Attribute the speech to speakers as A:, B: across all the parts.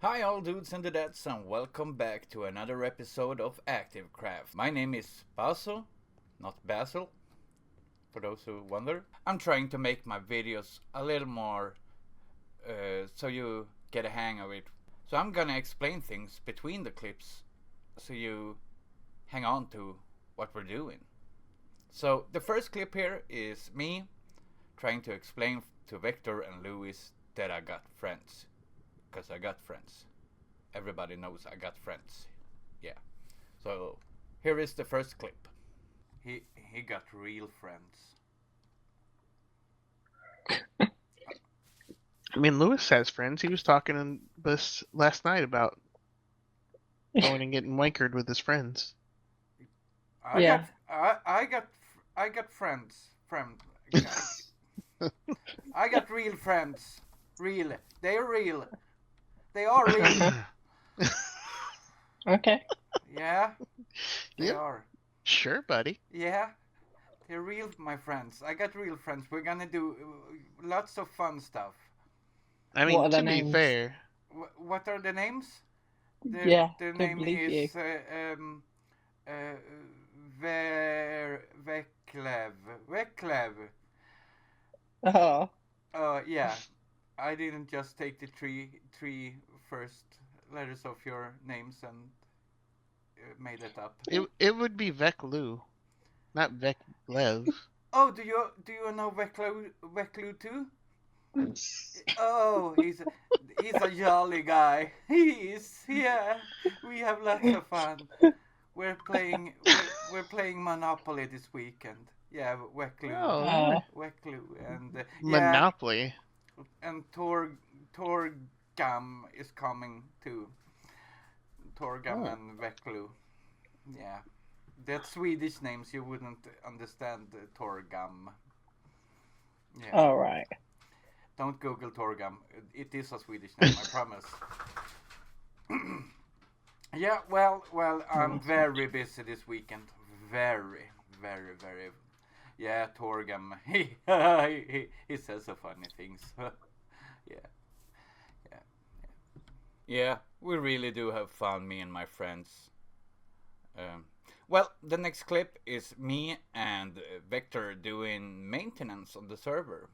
A: Hi all dudes and dudettes and welcome back to another episode of ActiveCraft. My name is Basil, not Basil, for those who wonder. I'm trying to make my videos a little more so you get a hang of it. So I'm gonna explain things between the clips so you hang on to what we're doing. So the first clip here is me trying to explain to Victor and Louis that I got friends. Because I got friends. Everybody knows I got friends. Yeah. So here is the first clip. He got real friends.
B: I mean, Lewis has friends. He was talking in this last night about going and getting wankered with his friends.
A: I got friends. I got real friends. Real. They're real. They are real.
C: Okay.
A: Yeah. They
B: Yep.
A: are.
B: Sure, buddy.
A: Yeah. They're real, my friends. I got real friends. We're gonna do lots of fun stuff.
B: I mean,
C: What are
B: to
C: their
B: be
C: names?
B: fair,
A: What are the names?
C: Yeah,
A: Their
C: don't
A: name
C: believe
A: is Veklev.
C: Oh,
A: Yeah. I didn't just take the three first letters of your names and made it up.
B: it would be Veklu, not Veklev.
A: Oh, do you know Veklu too? Oh, he's a jolly guy. He is. Yeah, we have lots of fun. We're playing Monopoly this weekend. Yeah, Weklu,
B: Oh,
C: oh,
A: Weklu, and yeah,
B: Monopoly.
A: and Torgam is coming too. Torgam
B: Oh.
A: and Veklu. Yeah, that's Swedish names. You wouldn't understand Torgam. Yeah.
C: all right.
A: Don't Google Torgam. It is a Swedish name, I promise. Yeah, well, I'm very busy this weekend. Very. Yeah, Torgam. He says so funny things. Yeah. Yeah, we really do have fun, me and my friends. Well, the next clip is me and Victor doing maintenance on the server.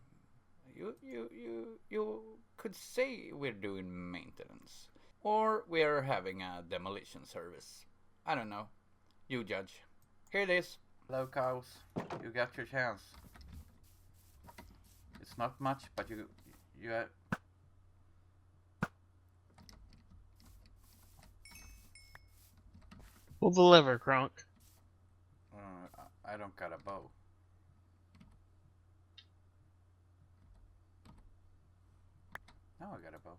A: You could say we're doing maintenance. Or we're having a demolition service. I don't know. You judge. Here it is. Hello, cows. You got your chance. It's not much, but you have...
B: Pull the lever, Kronk.
A: I don't got a bow. Now I got a bow.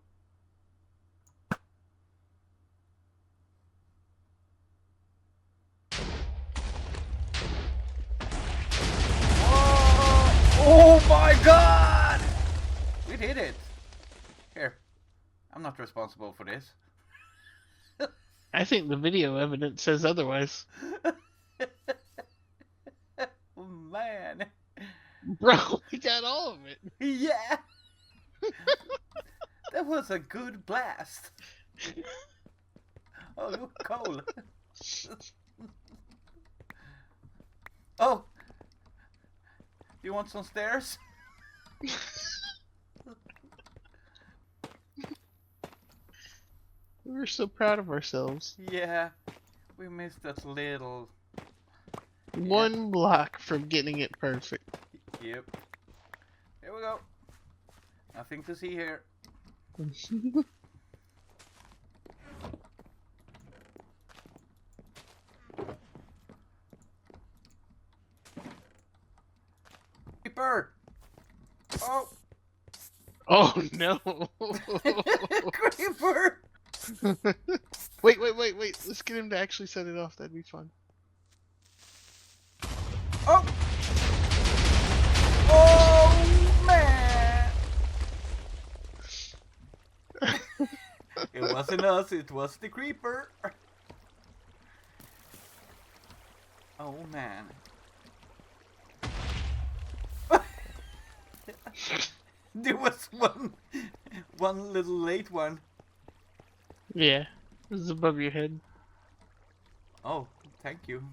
A: Oh my god! We did it! Here. I'm not responsible for this.
B: I think the video evidence says otherwise.
A: Oh man.
B: Bro, we got all of it.
A: Yeah! That was a good blast. Oh, look, coal. Oh! Do you want some stairs?
B: We were so proud of ourselves.
A: Yeah, we missed that little...
B: One block from getting it perfect.
A: Yep. Here we go. Nothing to see here. Creeper! Oh!
B: Oh no!
A: Creeper!
B: Wait. Let's get him to actually set it off. That'd be fun.
A: Oh! Oh, man! It wasn't us, it was the creeper. Oh, man. There was one little late one.
B: Yeah. This is above your head.
A: Oh, thank you.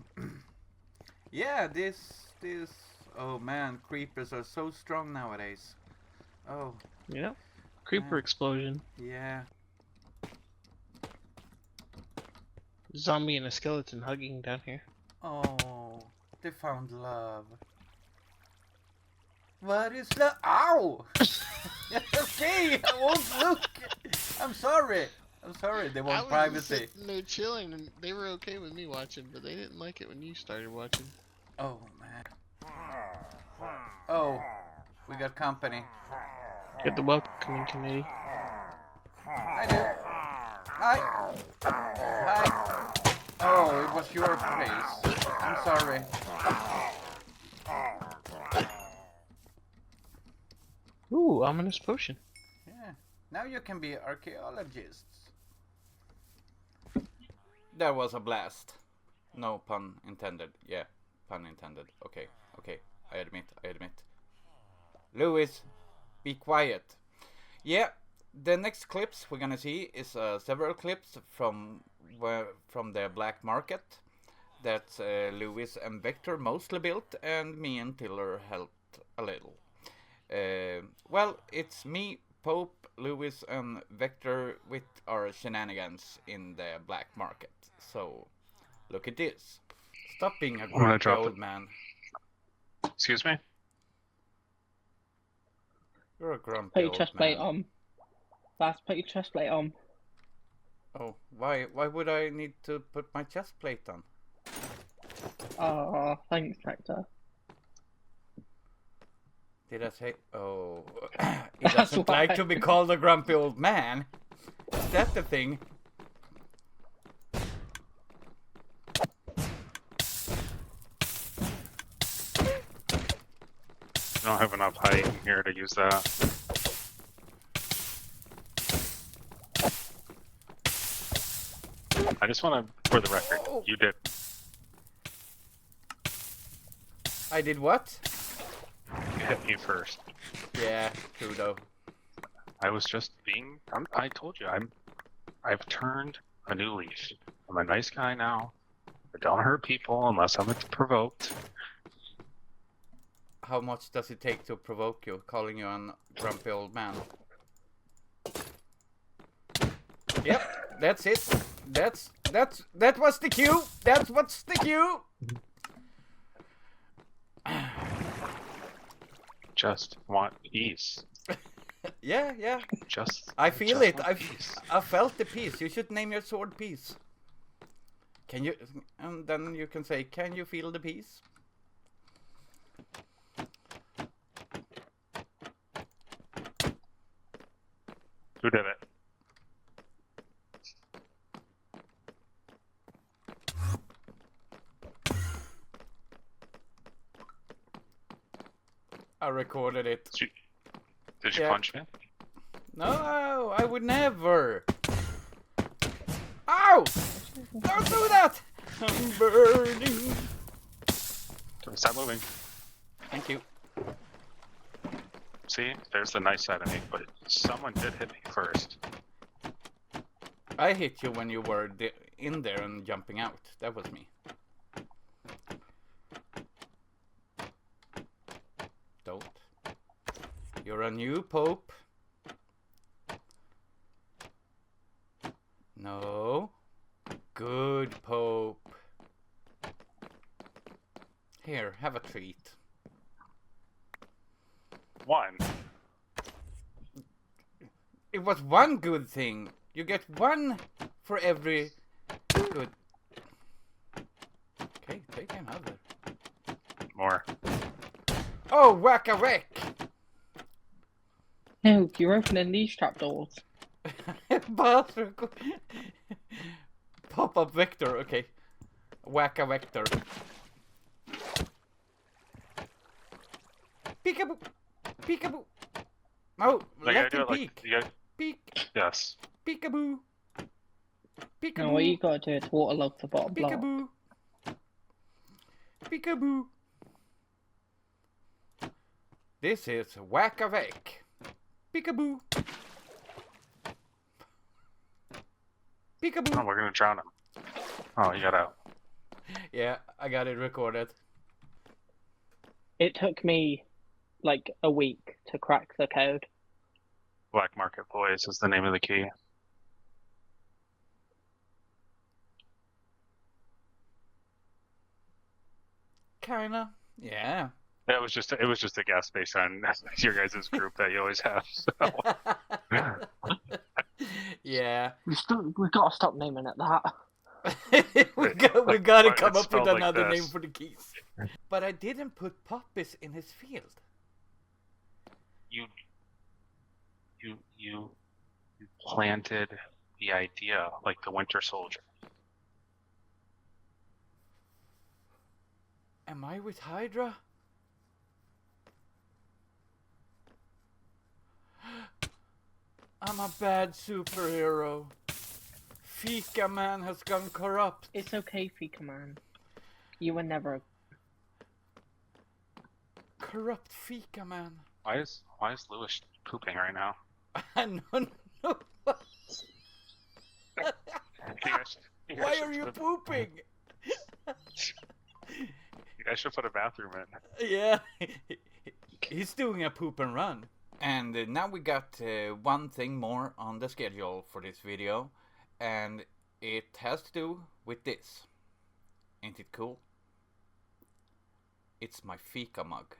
A: Yeah, this. Oh man, creepers are so strong nowadays. Oh,
B: Yep. Creeper
A: man.
B: explosion.
A: Yeah.
B: Zombie and a skeleton hugging down here.
A: Oh, they found love. What is love? Ow! Okay, I won't look. I'm sorry. They want privacy.
B: Sitting there chilling, and they were okay with me watching, but they didn't like it when you started watching.
A: Oh man. Oh, we got company.
B: Get the welcoming committee.
A: Hi there. Hi. Hi. Oh, it was your place. I'm sorry.
B: Ooh, ominous potion.
A: Yeah. Now you can be archaeologists. That was a blast. No pun intended. Yeah, pun intended. Okay. I admit. Louis, be quiet. Yeah, the next clips we're gonna see is several clips from the black market that Louis and Vector mostly built, and me and Tiller helped a little. Well, it's me, Pope, Louis, and Vector with our shenanigans in the black market. So, look at this. Stop being a grumpy old man.
D: Excuse me?
A: You're a grumpy
C: Put your
A: old
C: chest
A: man.
C: plate on. Last, put your chest plate on.
A: Oh, why would I need to put my chest plate on?
C: Oh, thanks, Hector.
A: Did I say? Oh, he doesn't like to be called a grumpy old man. Is that the thing?
D: I don't have enough height in here to use that. I just want to, for the record, you did.
A: I did what?
D: You hit me first.
A: Yeah, true though.
D: I was just being. I told you, I've turned a new leaf. I'm a nice guy now. I don't hurt people unless I'm provoked.
A: How much does it take to provoke you, calling you a grumpy old man? Yep, that's it. That was the cue. That's what's the cue.
D: Just want peace.
A: Yeah. I feel
D: just
A: it.
D: want peace.
A: I felt the peace. You should name your sword Peace. Can you? And then you can say, "Can you feel the peace?"
D: Who did it?
A: I recorded it.
D: Did you punch me?
A: No, I would never. Ow! Don't do that! I'm burning.
D: Stop moving.
A: Thank you.
D: See, there's the nice side of me, but someone did hit me first.
A: I hit you when you were in there and jumping out. That was me. Don't. You're a new pope. No. Good pope. Here, have a treat.
D: One.
A: It was one good thing. You get one for every good. Okay, take another.
D: More.
A: Oh, whack a whack!
C: No, you're opening these trapdoors.
A: Bathroom. Pop up vector, okay. Whack a vector. Peekaboo! Peekaboo! No, let him peek. Peek.
D: Yes.
A: Peekaboo! Peekaboo!
C: No, what you gotta do is waterlog the bottom block.
A: Peekaboo! Peekaboo! This is whack-a-whack. Peekaboo! Peekaboo!
D: Oh, we're gonna drown him. Oh, you got out.
A: Yeah, I got it recorded.
C: It took me like a week to crack the code.
D: Black Market Boys is the name of the key.
A: Kinda. Yeah.
D: It was just a guess based on your guys' group that you always have. So.
A: Yeah.
C: We've got to stop naming it that.
A: we got to
D: but
A: come
D: it's
A: up with
D: spelled like
A: another name
D: this.
A: for the keys. But I didn't put poppies in his field.
D: You planted the idea like the Winter Soldier.
A: Am I with Hydra? I'm a bad superhero. Fika Man has gone corrupt.
C: It's okay, Fika Man. You were never.
A: Corrupt Fika Man.
D: Why is Lewis pooping right now?
A: I don't know. Why are you pooping?
D: You guys should put a bathroom in.
A: Yeah. He's doing a poop and run. And now we got one thing more on the schedule for this video. And it has to do with this. Ain't it cool? It's my Fika mug.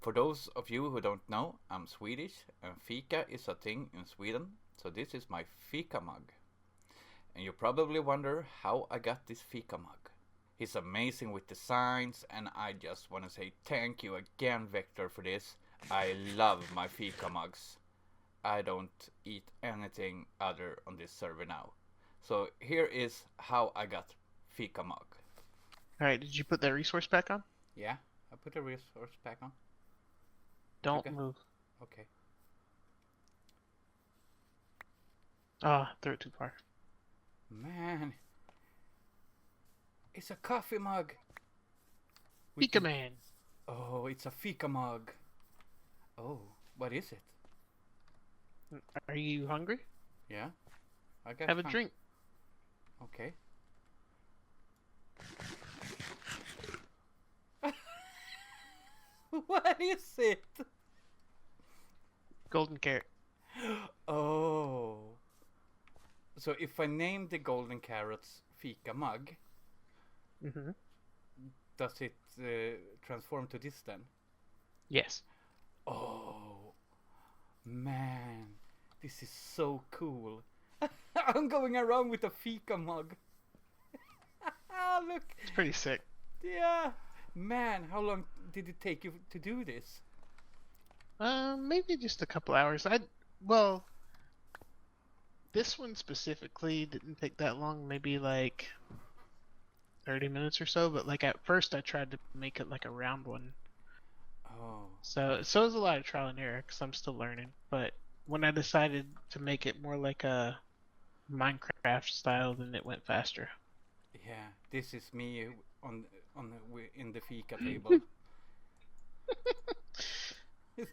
A: For those of you who don't know, I'm Swedish and Fika is a thing in Sweden. So this is my Fika mug. And you probably wonder how I got this Fika mug. He's amazing with designs and I just want to say thank you again, Vector, for this. I love my Fika mugs. I don't eat anything other on this server now. So here is how I got Fika mug.
B: Alright, did you put that resource back on?
A: Yeah, I put the resource back on.
B: Don't
A: Okay.
B: move.
A: Okay.
B: Ah, threw it too far.
A: Man. It's a coffee mug.
B: Fika Man!
A: Oh, it's a Fika mug. Oh, what is it?
B: Are you hungry?
A: Yeah. I got
B: Have a drink.
A: Okay. What is it?
B: Golden carrot.
A: Oh. So if I name the golden carrots Fika mug,
B: Mm-hmm.
A: does it transform to this then?
B: Yes.
A: Oh. Man. This is so cool. I'm going around with a Fika mug. Look.
B: It's pretty sick.
A: Yeah. Man, how long did it take you to do this?
B: Maybe just a couple hours. Well, this one specifically didn't take that long. Maybe like 30 minutes or so. But like at first, I tried to make it like a round one.
A: Oh.
B: So it was a lot of trial and error because I'm still learning. But when I decided to make it more like a Minecraft style, then it went faster.
A: Yeah, this is me in the Fika table.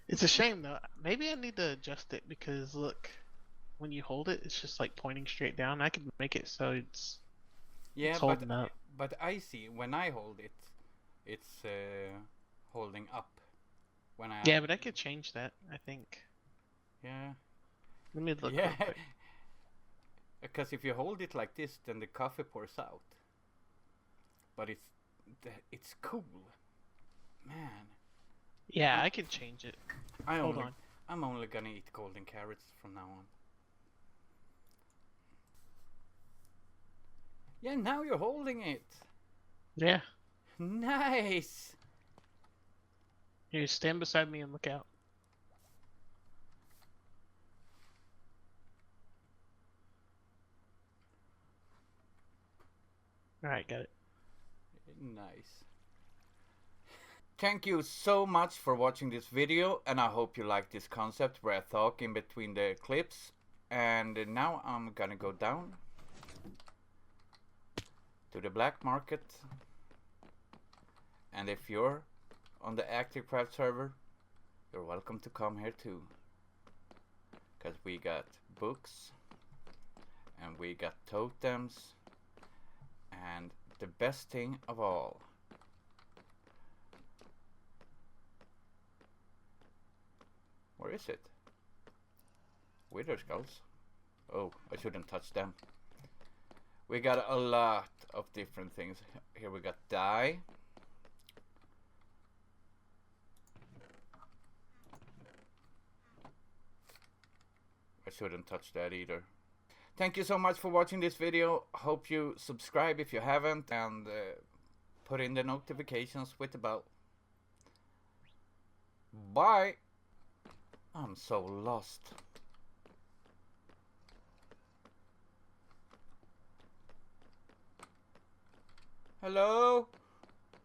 B: It's a shame though. Maybe I need to adjust it because look, when you hold it, it's just like pointing straight down. I could make it so it's holding up.
A: But I see when I hold it, it's holding up. When I
B: Yeah, but I could change that. I think.
A: Yeah.
B: Let me look.
A: Yeah.
B: Real quick.
A: Because if you hold it like this, then the coffee pours out. But it's cool, man.
B: Yeah, I can change it. Hold on.
A: I'm only gonna eat golden carrots from now on. Yeah, now you're holding it.
B: Yeah.
A: Nice.
B: Here, stand beside me and look out. Alright, got it.
A: Nice. Thank you so much for watching this video, and I hope you like this concept where I talk in between the clips. And now I'm gonna go down to the black market, and if you're on the ActiveCraft server, you're welcome to come here too, because we got books and we got totems, and the best thing of all, where is it? Wither skulls. Oh, I shouldn't touch them. We got a lot of different things. Here we got dye. I shouldn't touch that either. Thank you so much for watching this video. Hope you subscribe if you haven't, and put in the notifications with the bell. Bye! I'm so lost. Hello?